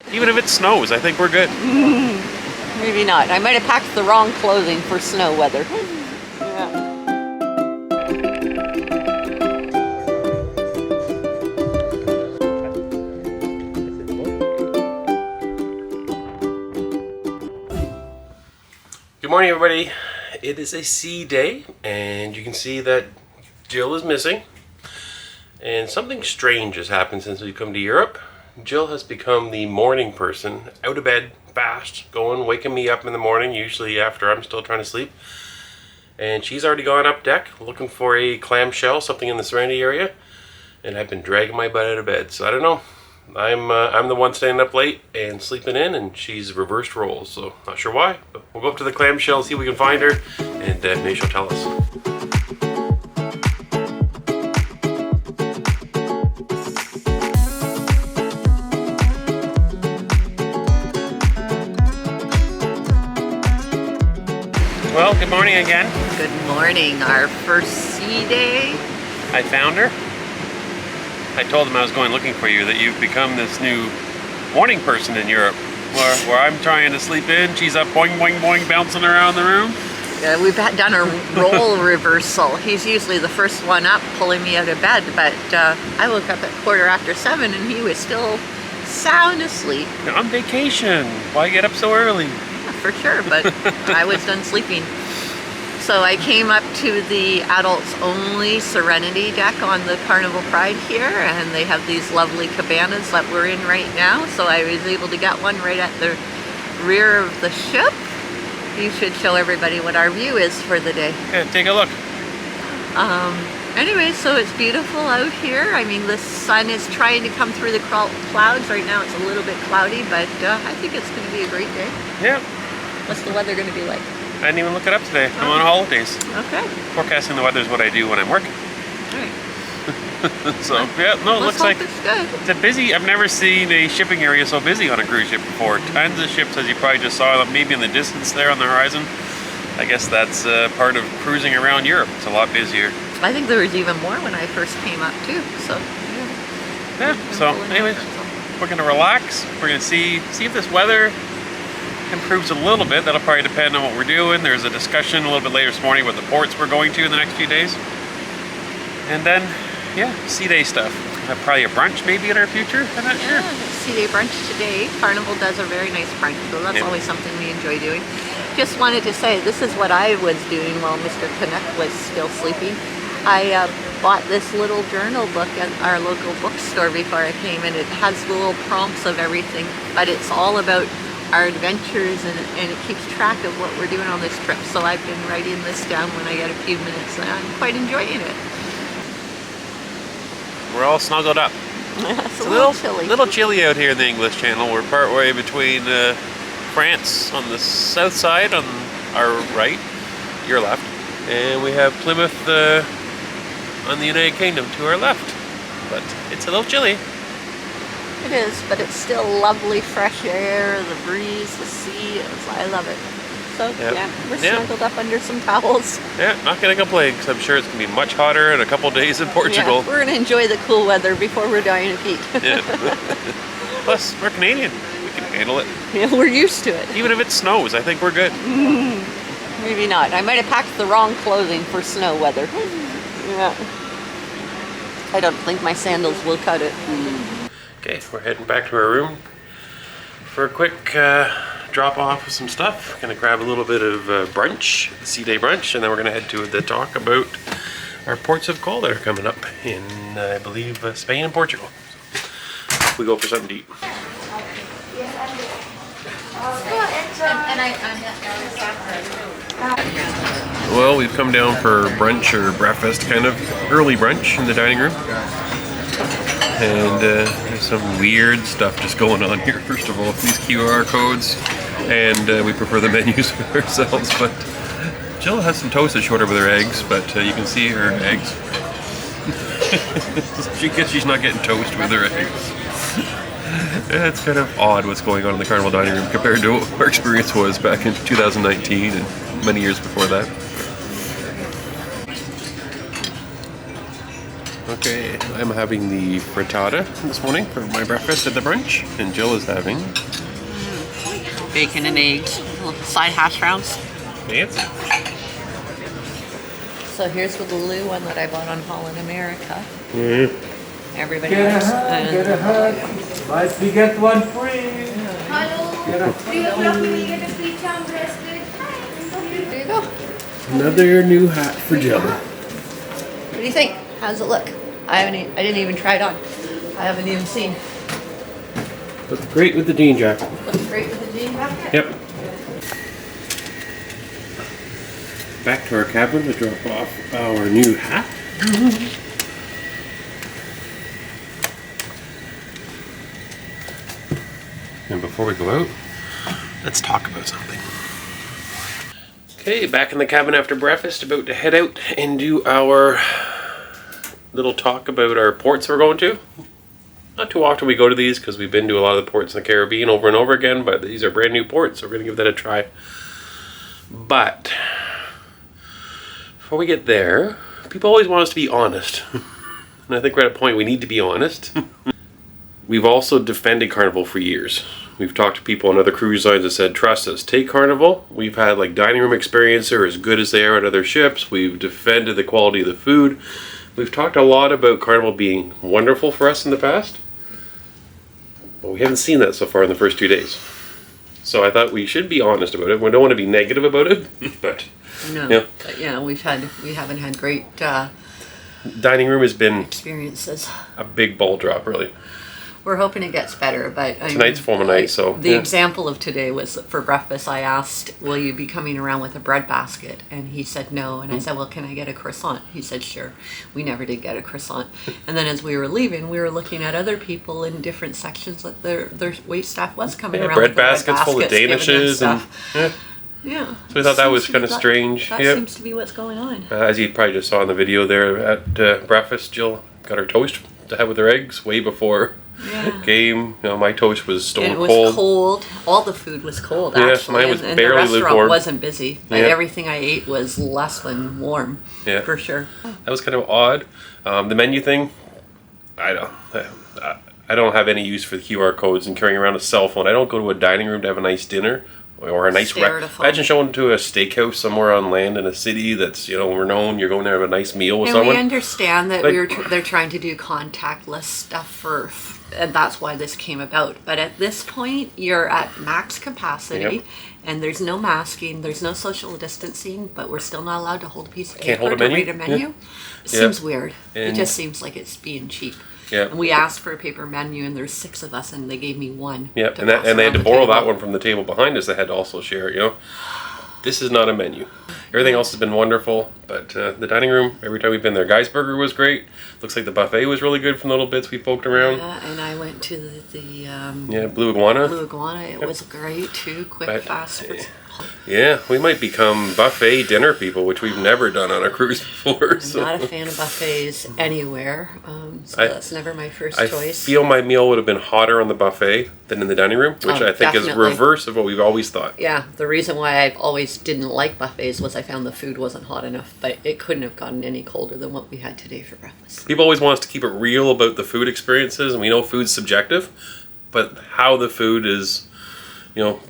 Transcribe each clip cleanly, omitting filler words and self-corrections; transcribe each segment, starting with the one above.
Even if it snows, I think we're good. Maybe not. I might have packed the wrong clothing for snow weather. Yeah. Good morning, everybody. It is a sea day, and you can see that Jill is missing. And something strange has happened since we've come to Europe. Jill has become the morning person, out of bed, fast, waking me up in the morning, usually after I'm still trying to sleep. And she's already gone up deck, looking for a clamshell, something in the Serenity area. And I've been dragging my butt out of bed, so I don't know. I'm the one staying up late and sleeping in, and she's reversed roles, so not sure why. But we'll go up to the clamshell, see if we can find her, and maybe she'll tell us. Well, good morning again. Good morning. Our first sea day. I found her. I told them I was going looking for you, that you've become this new morning person in Europe. Where I'm trying to sleep in, she's up boing, boing, boing, bouncing around the room. We've done a role reversal. He's usually the first one up, pulling me out of bed, but I woke up at 7:15 and he was still sound asleep. On vacation. Why get up so early? Yeah, for sure, but I was done sleeping. So I came up to the adults only Serenity deck on the Carnival Pride here, and they have these lovely cabanas that we're in right now. So I was able to get one right at the rear of the ship. You should show everybody what our view is for the day. Yeah, take a look. Anyway, so it's beautiful out here. I mean, the sun is trying to come through the clouds. Right now it's a little bit cloudy, but I think it's going to be a great day. Yeah. What's the weather going to be like? I didn't even look it up today. I'm on holidays. Okay. Forecasting the weather is what I do when I'm working. All right. So, yeah, no, it looks like it's good. it's a busy. I've never seen a shipping area so busy on a cruise ship before. Tons of ships, as you probably just saw, maybe in the distance there on the horizon. I guess that's part of cruising around Europe. It's a lot busier. I think there was even more when I first came up too. So, yeah. So, anyways, we're gonna relax. We're gonna see if this weather improves a little bit. That'll probably depend on what we're doing. There's a discussion a little bit later this morning about the ports we're going to in the next few days. And then, yeah, SeaDay stuff. Probably a brunch maybe in our future. I'm not sure. SeaDay Brunch today. Carnival does a very nice brunch, so that's always something we enjoy doing. Just wanted to say, this is what I was doing while Mr. Canucks was still sleeping. I bought this little journal book at our local bookstore before I came, and it has little prompts of everything, but it's all about our adventures, and it keeps track of what we're doing on this trip. So I've been writing this down when I get a few minutes, and I'm quite enjoying it. We're all snuggled up. It's a little chilly out here in the English Channel. We're partway between France on the south side, on our right, your left, and we have Plymouth on the United Kingdom to our left. But it's a little chilly. It is, but it's still lovely fresh air, the breeze, the sea. I love it. So, yeah, we're snuggled up under some towels. Yeah, not going to complain, because I'm sure it's going to be much hotter in a couple days in Portugal. Yeah, we're going to enjoy the cool weather before we're dying of heat. Yeah. Plus, we're Canadian. We can handle it. Yeah, we're used to it. Even if it snows, I think we're good. Maybe not. I might have packed the wrong clothing for snow weather. Yeah. I don't think my sandals will cut it. Okay, we're heading back to our room for a quick drop off of some stuff. Gonna grab a little bit of brunch, SeaDay Brunch, and then we're gonna head to the talk about our ports of call that are coming up in, I believe, Spain and Portugal. So we go for something to eat. Well, we've come down for brunch or breakfast, kind of early brunch in the dining room. And there's some weird stuff just going on here. First of all, these QR codes, and we prefer the menus for ourselves, but Jill has some toast that she ordered with her eggs, but you can see her eggs. She's not getting toast with her eggs. It's kind of odd what's going on in the Carnival dining room compared to what our experience was back in 2019 and many years before that. Okay, I'm having the frittata this morning for my breakfast at the brunch, and Jill is having bacon and eggs, little side hash browns. fancy. So here's the blue one that I bought on Holland America. Everybody Get a likes hug, get a hug. Might we get one free. Hallo, 3 o'clock will you get a free charm bracelet? There you go. Another new hat for Jill. What do you think? How's it look? I didn't even try it on. I haven't even seen. Looks great with the jean jacket. Looks great with the jean jacket. Yep. Back to our cabin to drop off our new hat. And before we go out, let's talk about something. Okay, back in the cabin after breakfast, about to head out and do our little talk about our ports we're going to. Not too often we go to these because we've been to a lot of the ports in the Caribbean over and over again, but these are brand new ports, so we're going to give that a try. But before we get there, people always want us to be honest. And I think we're at a point we need to be honest. We've also defended Carnival for years. We've talked to people on other cruise lines that said, trust us, take Carnival. We've had like dining room experience are as good as they are at other ships. We've defended the quality of the food. We've talked a lot about Carnival being wonderful for us in the past. But we haven't seen that so far in the first 2 days. So I thought we should be honest about it. We don't want to be negative about it, but No, yeah. but yeah, we haven't had great Dining room has been experiences. a big ball drop, really. We're hoping it gets better, but Tonight's formal night, so the yeah. example of today was for breakfast. I asked, "Will you be coming around with a bread basket?" And he said no. And I said, "Well, can I get a croissant?" He said, "Sure." We never did get a croissant. And then as we were leaving, we were looking at other people in different sections that their wait staff was coming around bread with the bread baskets full of giving them Danishes and stuff. yeah. Yeah. So we thought that Seems was to be kind of strange. That Yep. seems to be what's going on. As you probably just saw in the video there at breakfast, Jill got her toast to have with her eggs way before game. You know, my toast was stone And it was cold. cold. All the food was cold, Yeah, actually. mine was and barely the restaurant lukewarm. wasn't busy, but Yeah. everything I ate was less than warm, Yeah. for sure. That was kind of odd. The menu thing, I don't have any use for the QR codes and carrying around a cell phone. I don't go to a dining room to have a nice dinner or a nice Stare at a phone. Imagine showing to a steakhouse somewhere on land in a city that's renowned. You're going there to have a nice meal with And someone. we understand that Like- they're trying to do contactless stuff and that's why this came about. But at this point, you're at max capacity, Yep. and there's no masking, there's no social distancing, but we're still not allowed to hold a piece of Can't paper hold a to menu? read a menu. Yeah. It Yeah. seems weird. It And- just seems like it's being cheap. Yeah. And we asked for a paper menu, and there's 6 of us, and they gave me one. Yeah, to and pass they had around to the borrow that table. one from the table behind us. They had to also share it. This is not a menu. Everything else has been wonderful, but the dining room, every time we've been there, Guy's Burger was great. Looks like the buffet was really good from the little bits we poked around. Yeah, and I went to the Yeah, Blue Iguana. Blue Iguana. It was great too. Quick, But- fast. Yeah, we might become buffet dinner people, which we've never done on a cruise before. I'm So. not a fan of buffets anywhere, so that's never my first I choice. feel my meal would have been hotter on the buffet than in the dining room, which Oh, I think is definitely. reverse of what we've always thought. Yeah, the reason why I always didn't like buffets was I found the food wasn't hot enough, but it couldn't have gotten any colder than what we had today for breakfast. People always want us to keep it real about the food experiences, and we know food's subjective, but how the food is,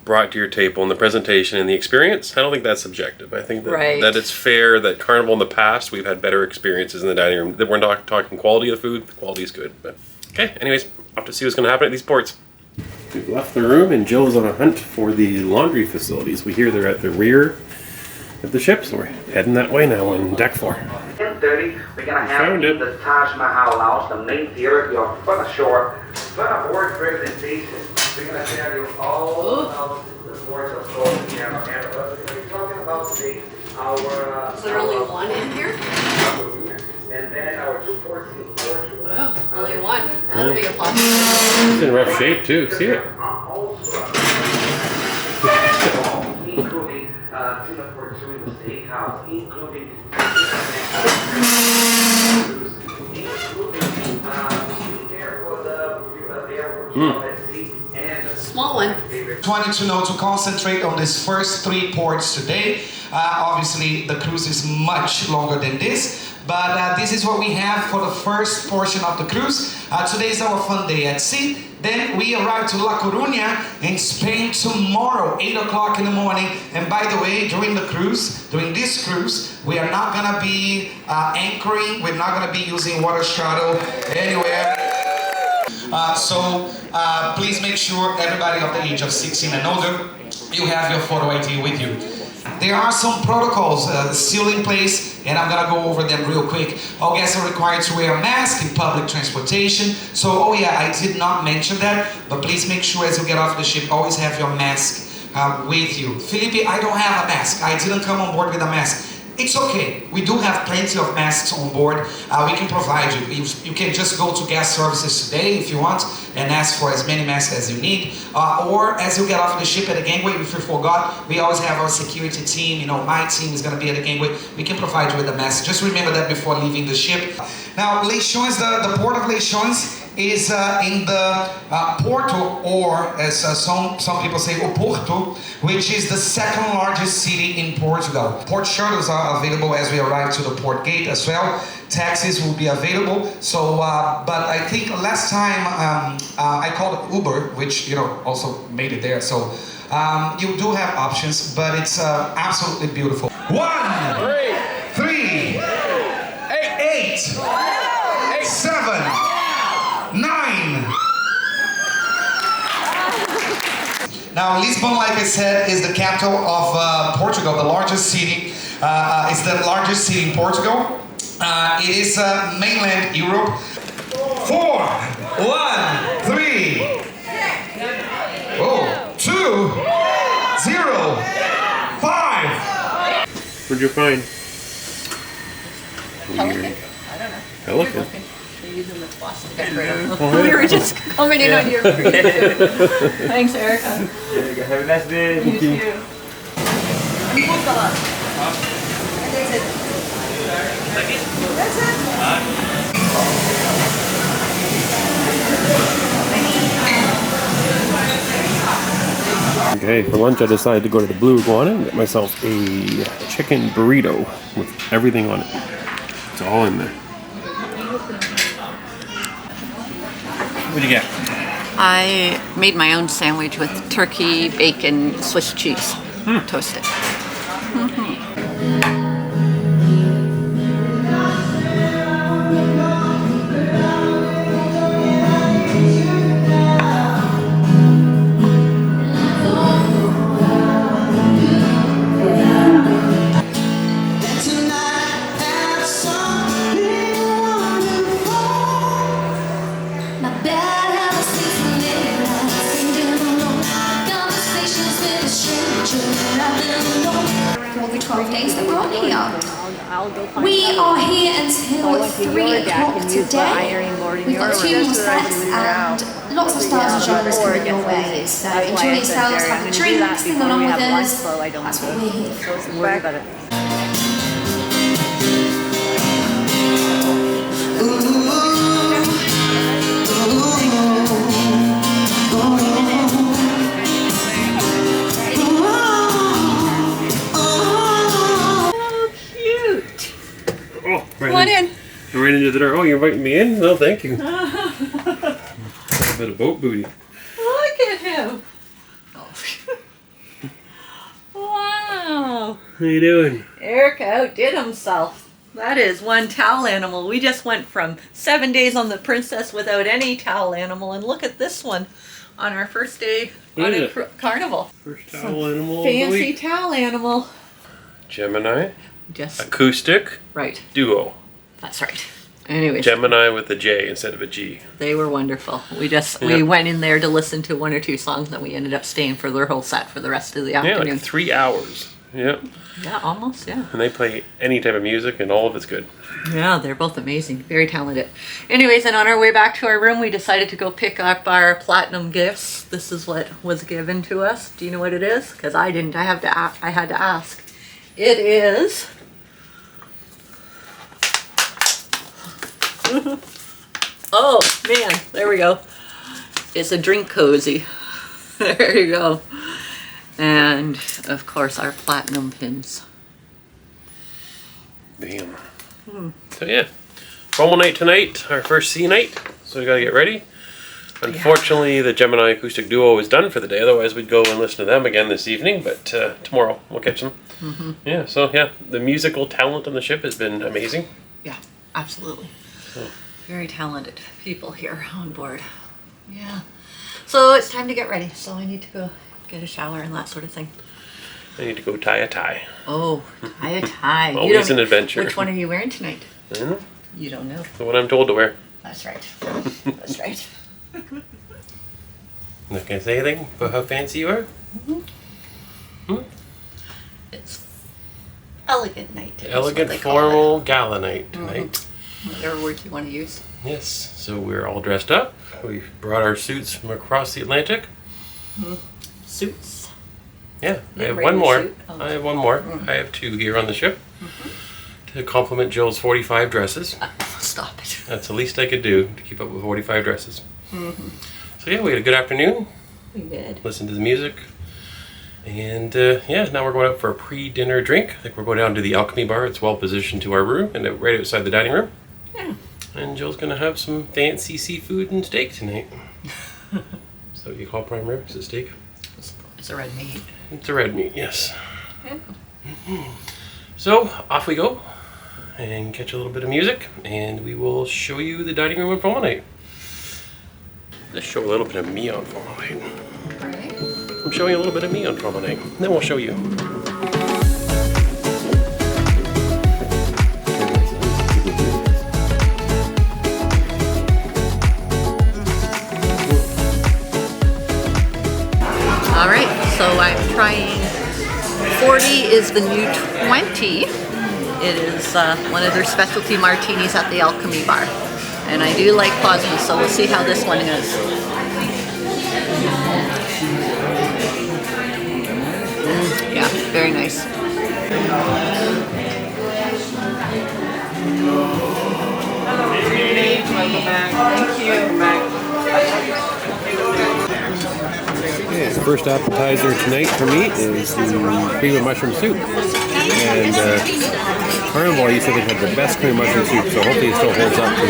brought to your table and the presentation and the experience, I don't think that's subjective. I think that, Right. that it's fair that Carnival in the past, we've had better experiences in the dining room. That we're not talking quality of the food, the quality is good. But okay, anyways, off to see what's going to happen at these ports. We've left the room and Jill's on a hunt for the laundry facilities. We hear they're at the rear of the ship, so we're heading that way now on deck 4. 10:30, we're gonna have Found it. the Taj Mahal Lounge, the main theater. You're from ashore, from aboard presentation. We're gonna tell you all about the ports of Florida and we're talking about today our. Is there only one in here? And then our 2 ports in Portugal. Oh, only one. That'll be a plus. It's in rough shape too, see it? Including Singapore Touring Steakhouse, including there for the airport at sea and Small one. Wanted to know to concentrate on these first 3 ports today. Obviously, the cruise is much longer than this, But this is what we have for the first portion of the cruise. Today is our fun day at sea. Then we arrive to La Coruña in Spain tomorrow, 8 o'clock in the morning. And by the way, during this cruise, we are not gonna be anchoring. We're not gonna be using water shuttle anywhere. So please make sure everybody of the age of 16 and older, you have your photo ID with you. There are some protocols still in place, and I'm gonna go over them real quick. All guests are required to wear a mask in public transportation. So, oh yeah, I did not mention that, but please make sure as you get off the ship, always have your mask with you. Felipe, I don't have a mask. I didn't come on board with a mask. It's okay. We do have plenty of masks on board. We can provide you. You can just go to guest services today if you want and ask for as many masks as you need. Or as you get off the ship at the gangway, if you forgot, we always have our security team. You know, my team is going to be at the gangway. We can provide you with a mask. Just remember that before leaving the ship. Now, Leixões, the port of Leixões is in the Porto, or as some people say, o Porto, which is the second largest city in Portugal. Port shuttles are available as we arrive to the port gate as well. Taxis will be available. So, but I think last time I called Uber, which also made it there. So you do have options, but it's absolutely beautiful. 1, 3, 8, 7, 9. Now, Lisbon, like I said, is the capital of Portugal, the largest city. It's the largest city in Portugal. It is mainland Europe. 4, 1, 3, 2, 0, 5. What'd you find? Pelican? I don't know. Pelican? They're using the plastic decorator. We were just commenting on your food. Thanks, Erica. Have a nice day. You too. Okay, for lunch I decided to go to the Blue Iguana and get myself a chicken burrito with everything on it. It's all in there. What'd you get? I made my own sandwich with turkey, bacon, Swiss cheese, toasted. For the 12 days that we're on here. We are here until 3 o'clock today. We've got 2 more sets and lots of stars and genres coming your way. So enjoy yourselves, have a drink, sing along with us. That's what we're here for. Come on in. Right into the door. Oh, you're inviting me in? No, thank you. A bit of boat booty. Look at him. Wow. How you doing? Eric outdid himself. That is one towel animal. We just went from 7 days on the Princess without any towel animal, and look at this one on our first day on a carnival. First towel animal. Fancy towel animal. Gemini. Just Acoustic. right. Duo. That's right. Anyways, Gemini with a J instead of a G. they were wonderful. We went in there to listen to 1 or 2 songs, and we ended up staying for their whole set for the rest of the Yeah, afternoon. like 3 hours. Yeah. Yeah, almost. Yeah. And they play any type of music and all of it's good. Yeah, they're both amazing. Very talented. Anyways, and on our way back to our room, we decided to go pick up our platinum gifts. This is what was given to us. Do you know what it is? Because I didn't. I had to ask. It is. Oh man, there we go. It's a drink cozy. There you go. And of course our platinum pins. Damn. So yeah, formal night tonight, our first sea night. So we gotta get ready. Unfortunately, the Gemini Acoustic Duo is done for the day. Otherwise, we'd go and listen to them again this evening. But tomorrow we'll catch them. Yeah. So yeah, the musical talent on the ship has been amazing. Yeah, absolutely. Very talented people here on board. Yeah. So it's time to get ready. So I need to go get a shower and that sort of thing. I need to go tie a tie. Oh, tie a tie. Always an adventure. Which one are you wearing tonight? I don't know. You don't know. The one I'm told to wear. That's right. That's right. Not gonna say anything about how fancy you are? It's elegant night. is Elegant, what they call formal gala night tonight. it. Whatever word you want to use. Yes, so we're all dressed up. We brought our suits from across the Atlantic. Suits. Yeah, I You have bring one your more. suit? Oh. I have one more. I have 2 here on the ship to complement Jill's 45 dresses. Stop it. That's the least I could do to keep up with 45 dresses. So yeah, we had a good afternoon. We did. Listened to the music. And yeah, now we're going out for a pre-dinner drink. I think we're going down to the Alchemy Bar. It's well positioned to our room and right outside the dining room. Yeah. And Jill's going to have some fancy seafood and steak tonight. So you call prime rib? Is it steak? It's a red meat. It's a red meat, yes. Yeah. So off we go and catch a little bit of music, and we will show you the dining room on formal night. Let's show a little bit of me on formal night. Right. I'm showing a little bit of me on formal night. Then we'll show you. All right, so I'm trying 40 is the new 20. It is one of their specialty martinis at the Alchemy Bar. And I do like plasma, so we'll see how this one is. Yeah, very nice. Okay, the first appetizer tonight for me is the cream of mushroom soup. And Carnival, you said they had the best cream of mushroom soup, so hopefully it still holds up to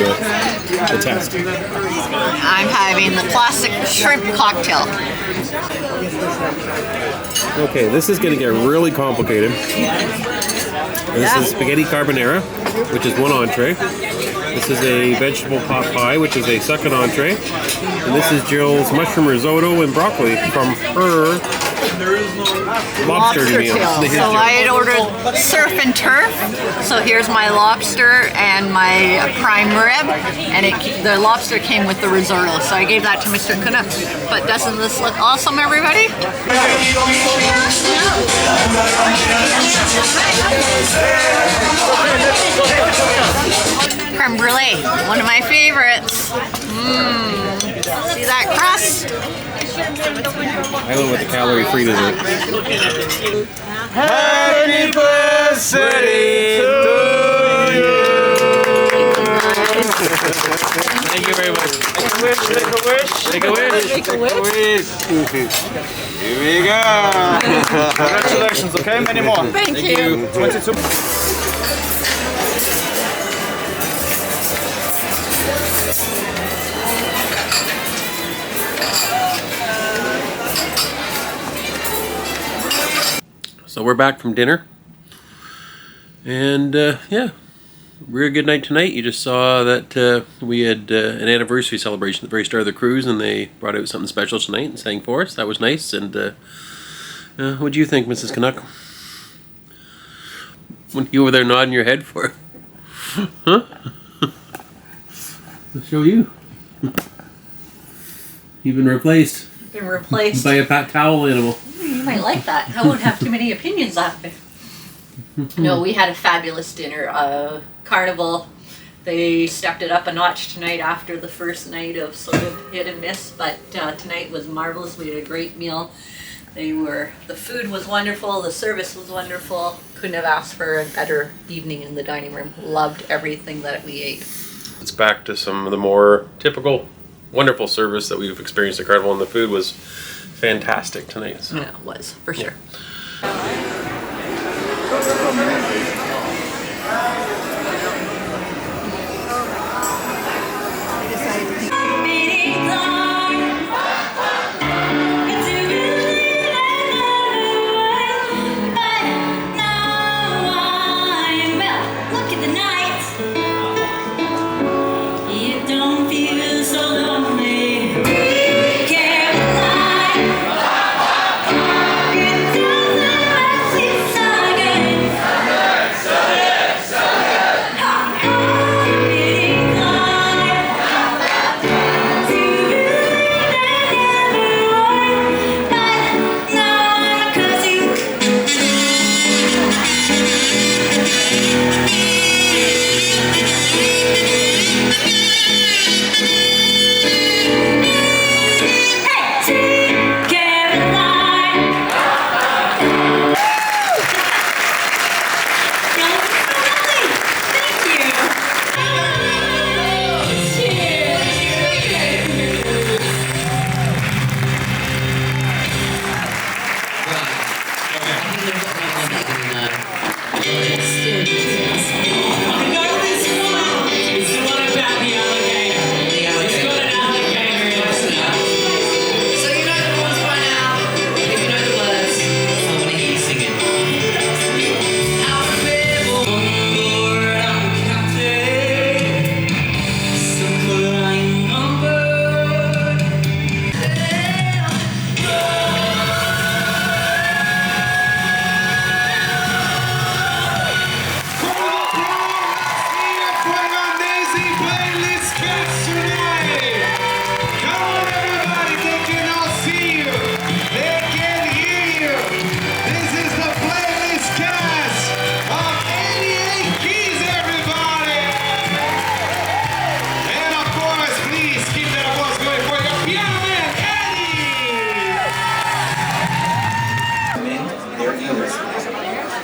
the test. I'm having the classic shrimp cocktail. Okay, this is going to get really complicated. This is spaghetti carbonara, which is one entree. This is a vegetable pot pie, which is a second entree. And this is Jill's mushroom risotto and broccoli from her lobster meal. So I had ordered surf and turf. So here's my lobster and my prime rib, and the lobster came with the risotto. So I gave that to Mr. Canucks. But doesn't this look awesome, everybody? Creme brulee, one of my favorites. See that crust? I went with the calorie-free dessert. Happy birthday to you! Thank you very much. Make a wish, make a wish. Make a wish. Make a wish. Here we go. Congratulations, okay? Many more. Thank you. 22. So we're back from dinner. And yeah, real good night tonight. You just saw that we had an anniversary celebration at the very start of the cruise, and they brought out something special tonight and sang for us. That was nice. And what do you think, Mrs. Canuck? What are you over there nodding your head for? Huh? I'll show you. You've been replaced. Been replaced. By a pat towel animal. You might like that. I won't have too many opinions on it. No, we had a fabulous dinner. Carnival, they stepped it up a notch tonight after the first night of sort of hit and miss, but tonight was marvelous. We had a great meal. The food was wonderful, the service was wonderful. Couldn't have asked for a better evening in the dining room. Loved everything that we ate. It's back to some of the more typical, wonderful service that we've experienced at Carnival, and the food was fantastic tonight. So. Yeah, it was, for sure.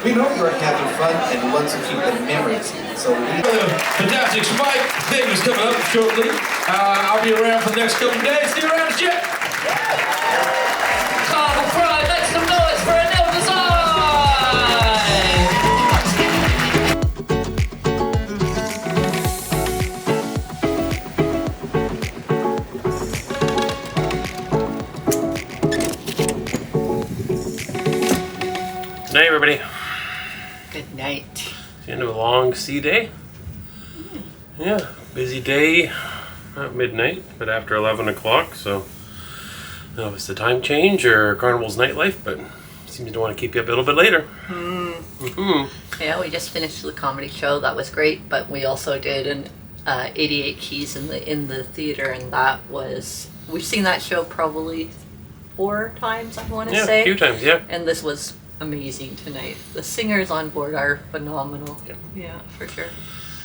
We know you are having fun and want to keep the memories. So Fantastic. So my thing is coming up shortly. I'll be around for the next couple of days. See you around the ship. Carnival Pride, make some noise for a new design. Good night, everybody. Good night. It's the end of a long sea day. Yeah, busy day. Not midnight, but after 11 o'clock. So, I don't know if it's the time change or Carnival's nightlife, but seems to want to keep you up a little bit later. Yeah, we just finished the comedy show. That was great, but we also did an 88 Keys in the theater, and that was, we've seen that show probably 4 times, I want to Yeah, say. a few times, yeah. And this was amazing tonight. The singers on board are phenomenal. Yeah. Yeah, for sure.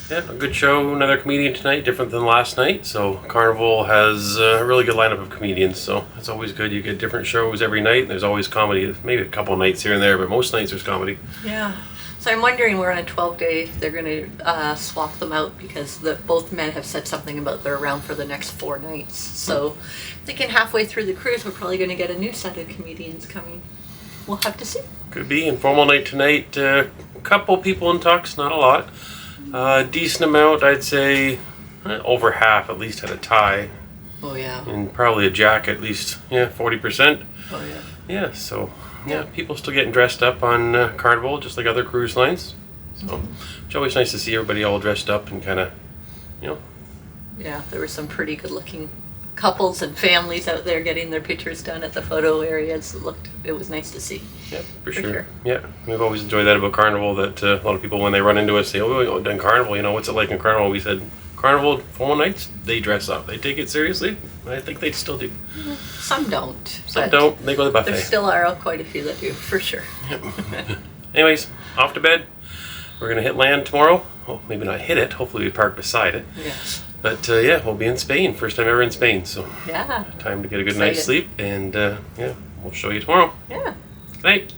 Yeah, a good show. Another comedian tonight, different than last night. So Carnival has a really good lineup of comedians. So it's always good. You get different shows every night. And there's always comedy. Maybe a couple of nights here and there, but most nights there's comedy. Yeah. So I'm wondering, we're on a 12-day, if they're going to swap them out, because both men have said something about they're around for the next 4 nights. So thinking halfway through the cruise, we're probably going to get a new set of comedians coming. We'll have to see. Could be. Informal night tonight. A couple people in tux, not a lot. Decent amount, I'd say. Over half at least had a tie. Oh, yeah. And probably a jacket, at least, 40%. Oh, yeah. Yeah, so, people still getting dressed up on Carnival, just like other cruise lines. So, it's always nice to see everybody all dressed up and kind of, Yeah, there were some pretty good-looking couples and families out there getting their pictures done at the photo areas. It was nice to see. Yeah, for For sure. sure. Yeah, we've always enjoyed that about Carnival, that a lot of people, when they run into us, say, oh, we've done Carnival, what's it like in Carnival? We said, Carnival, formal nights, they dress up. They take it seriously. I think they still do. Some don't. Some but don't. They go to the buffet. There still are quite a few that do, for sure. Anyways, off to bed. We're going to hit land tomorrow. Well, maybe not hit it. Hopefully we park beside it. Yeah. But we'll be in Spain. First time ever in Spain. So Yeah. time to get a good night's Excited. sleep. And we'll show you tomorrow. Yeah. Good night.